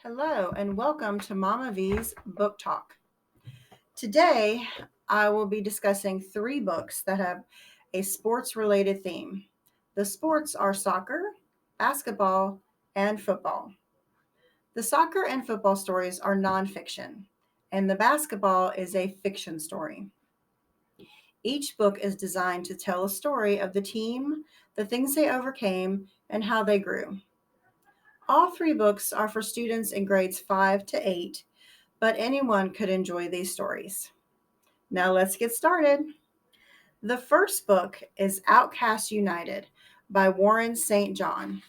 Hello, and welcome to Mama V's Book Talk. Today, I will be discussing three books that have a sports related theme. The sports are soccer, basketball, and football. The soccer and football stories are nonfiction, and the basketball is a fiction story. Each book is designed to tell a story of the team, the things they overcame, and how they grew. All three books are for students in grades 5 to 8, but anyone could enjoy these stories. Now let's get started. The first book is Outcast United by Warren St. John.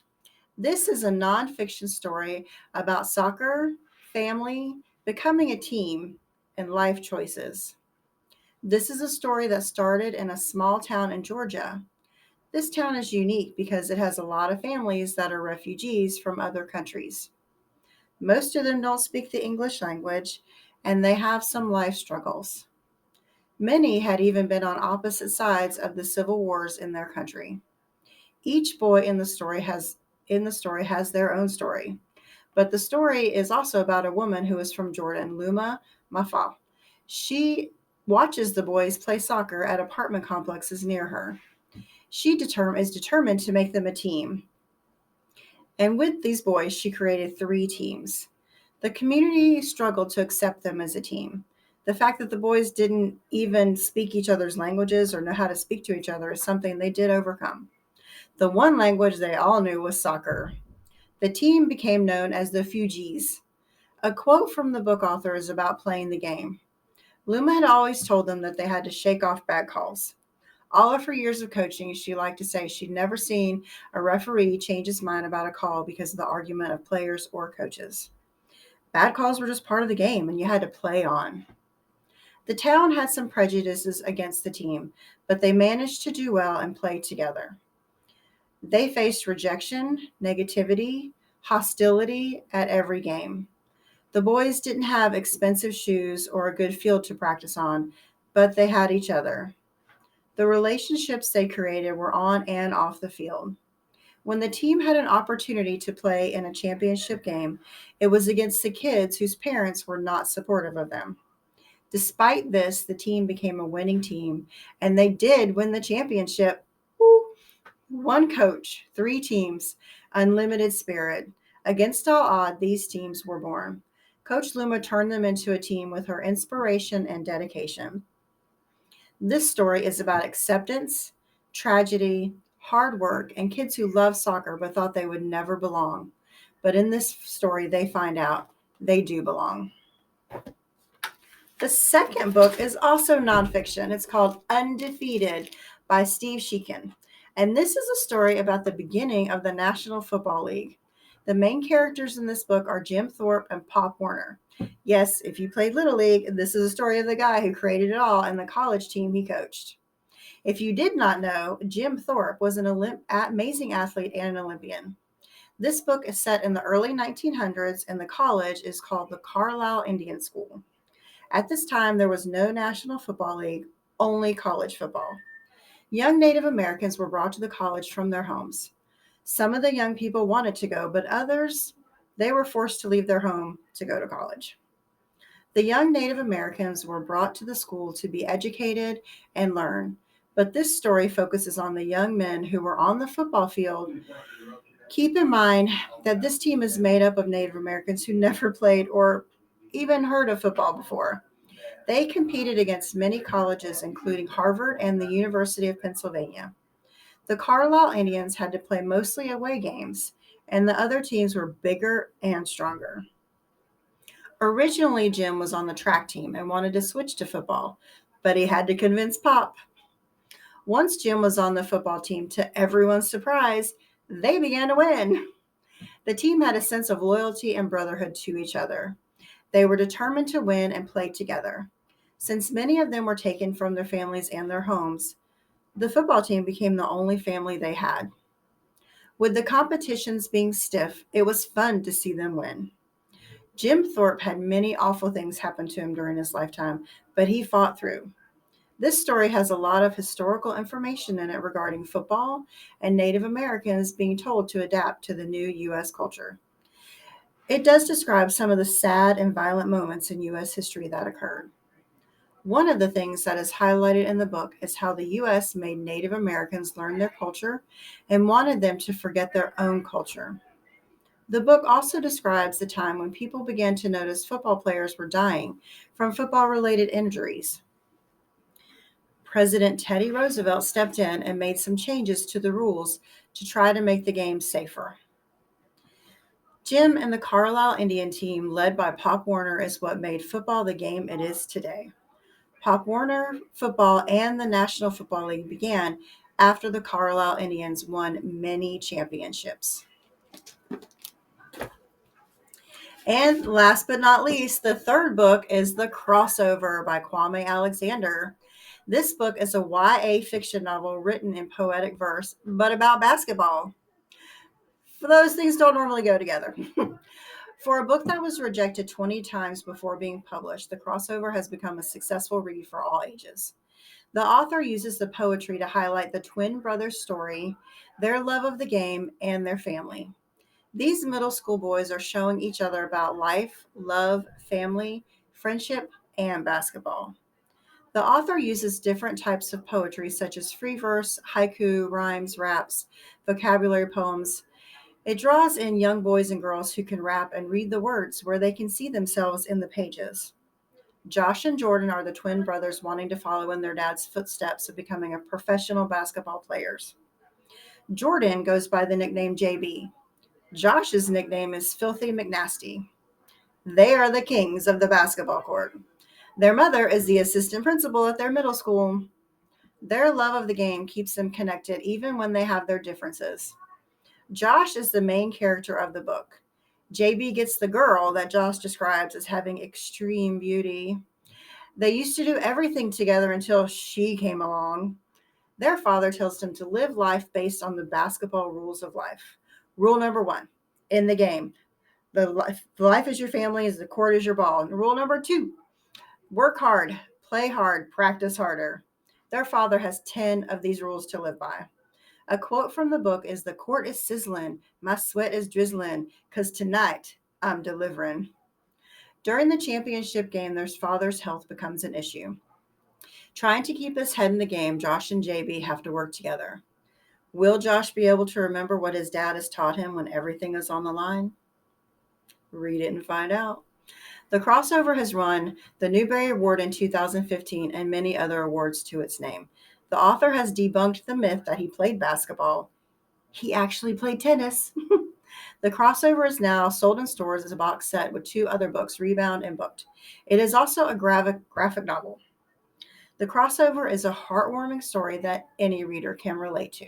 This is a nonfiction story about soccer, family, becoming a team, and life choices. This is a story that started in a small town in Georgia. This town is unique because it has a lot of families that are refugees from other countries. Most of them don't speak the English language, and they have some life struggles. Many had even been on opposite sides of the civil wars in their country. Each boy in the story has their own story. But the story is also about a woman who is from Jordan, Luma Mafa. She watches the boys play soccer at apartment complexes near her. She is determined to make them a team. And with these boys, she created three teams. The community struggled to accept them as a team. The fact that the boys didn't even speak each other's languages or know how to speak to each other is something they did overcome. The one language they all knew was soccer. The team became known as the Fugees. A quote from the book author is about playing the game. Luma had always told them that they had to shake off bad calls. All of her years of coaching, she liked to say she'd never seen a referee change his mind about a call because of the argument of players or coaches. Bad calls were just part of the game, and you had to play on. The town had some prejudices against the team, but they managed to do well and play together. They faced rejection, negativity, hostility at every game. The boys didn't have expensive shoes or a good field to practice on, but they had each other. The relationships they created were on and off the field. When the team had an opportunity to play in a championship game, it was against the kids whose parents were not supportive of them. Despite this, the team became a winning team, and they did win the championship. Woo! One coach, three teams, unlimited spirit. Against all odds, these teams were born. Coach Luma turned them into a team with her inspiration and dedication. This story is about acceptance, tragedy, hard work, and kids who love soccer but thought they would never belong. But in this story, they find out they do belong. The second book is also nonfiction. It's called Undefeated by Steve Sheehan. And this is a story about the beginning of the National Football League. The main characters in this book are Jim Thorpe and Pop Warner. Yes, if you played Little League, this is a story of the guy who created it all and the college team he coached. If you did not know, Jim Thorpe was an amazing athlete and an Olympian. This book is set in the early 1900s, and the college is called the Carlisle Indian School. At this time, there was no National Football League, only college football. Young Native Americans were brought to the college from their homes. Some of the young people wanted to go, but others, they were forced to leave their home to go to college. The young Native Americans were brought to the school to be educated and learn, but this story focuses on the young men who were on the football field. Keep in mind that this team is made up of Native Americans who never played or even heard of football before. They competed against many colleges, including Harvard and the University of Pennsylvania. The Carlisle Indians had to play mostly away games, and the other teams were bigger and stronger. Originally, Jim was on the track team and wanted to switch to football, but he had to convince Pop. Once Jim was on the football team, to everyone's surprise, they began to win. The team had a sense of loyalty and brotherhood to each other. They were determined to win and play together. Since many of them were taken from their families and their homes, the football team became the only family they had. With the competitions being stiff, it was fun to see them win. Jim Thorpe had many awful things happen to him during his lifetime, but he fought through. This story has a lot of historical information in it regarding football and Native Americans being told to adapt to the new U.S. culture. It does describe some of the sad and violent moments in U.S. history that occurred. One of the things that is highlighted in the book is how the U.S. made Native Americans learn their culture and wanted them to forget their own culture. The book also describes the time when people began to notice football players were dying from football related injuries. President Teddy Roosevelt stepped in and made some changes to the rules to try to make the game safer. Jim and the Carlisle Indian team, led by Pop Warner, is what made football the game it is today. Pop Warner football and the National Football League began after the Carlisle Indians won many championships. And last but not least, the third book is The Crossover by Kwame Alexander. This book is a YA fiction novel written in poetic verse, but about basketball. For those things don't normally go together. For a book that was rejected 20 times before being published, The Crossover has become a successful read for all ages. The author uses the poetry to highlight the twin brothers' story, their love of the game, and their family. These middle school boys are showing each other about life, love, family, friendship, and basketball. The author uses different types of poetry such as free verse, haiku, rhymes, raps, vocabulary poems. It draws in young boys and girls who can rap and read the words where they can see themselves in the pages. Josh and Jordan are the twin brothers wanting to follow in their dad's footsteps of becoming a professional basketball players. Jordan goes by the nickname JB. Josh's nickname is Filthy McNasty. They are the kings of the basketball court. Their mother is the assistant principal at their middle school. Their love of the game keeps them connected even when they have their differences. Josh is the main character of the book. JB gets the girl that Josh describes as having extreme beauty. They used to do everything together until she came along. Their father tells them to live life based on the basketball rules of life. Rule number one in the game: the life is your family, is the court is your ball. And rule number two: work hard, play hard, practice harder. Their father has 10 of these rules to live by. A quote from the book is: "The court is sizzling, my sweat is drizzling, 'cause tonight I'm delivering." During the championship game, their father's health becomes an issue. Trying to keep his head in the game, Josh and JB have to work together. Will Josh be able to remember what his dad has taught him when everything is on the line? Read it and find out. The Crossover has won the Newbery Award in 2015 and many other awards to its name. The author has debunked the myth that he played basketball. He actually played tennis. The Crossover is now sold in stores as a box set with two other books, Rebound and Booked. It is also a graphic novel. The Crossover is a heartwarming story that any reader can relate to.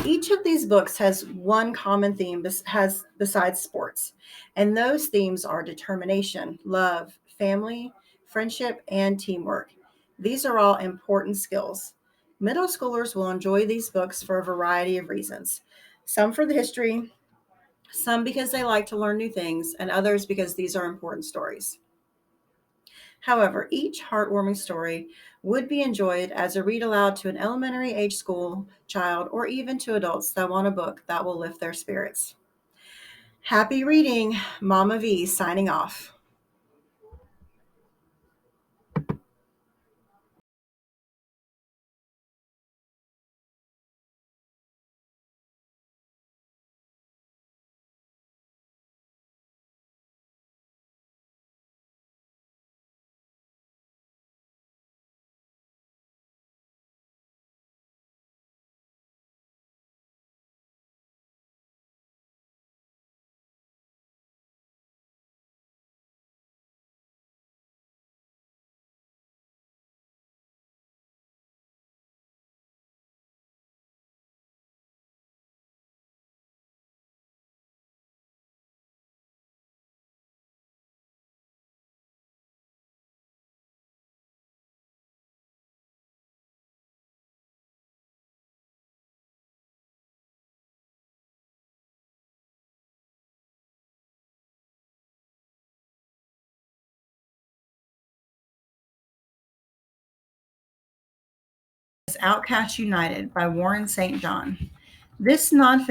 Each of these books has one common theme besides sports, and those themes are determination, love, family, friendship, and teamwork. These are all important skills. Middle schoolers will enjoy these books for a variety of reasons. Some for the history, some because they like to learn new things, and others because these are important stories. However, each heartwarming story would be enjoyed as a read aloud to an elementary age school child or even to adults that want a book that will lift their spirits. Happy reading, Mama V signing off. Outcast United by Warren St. John. This nonfiction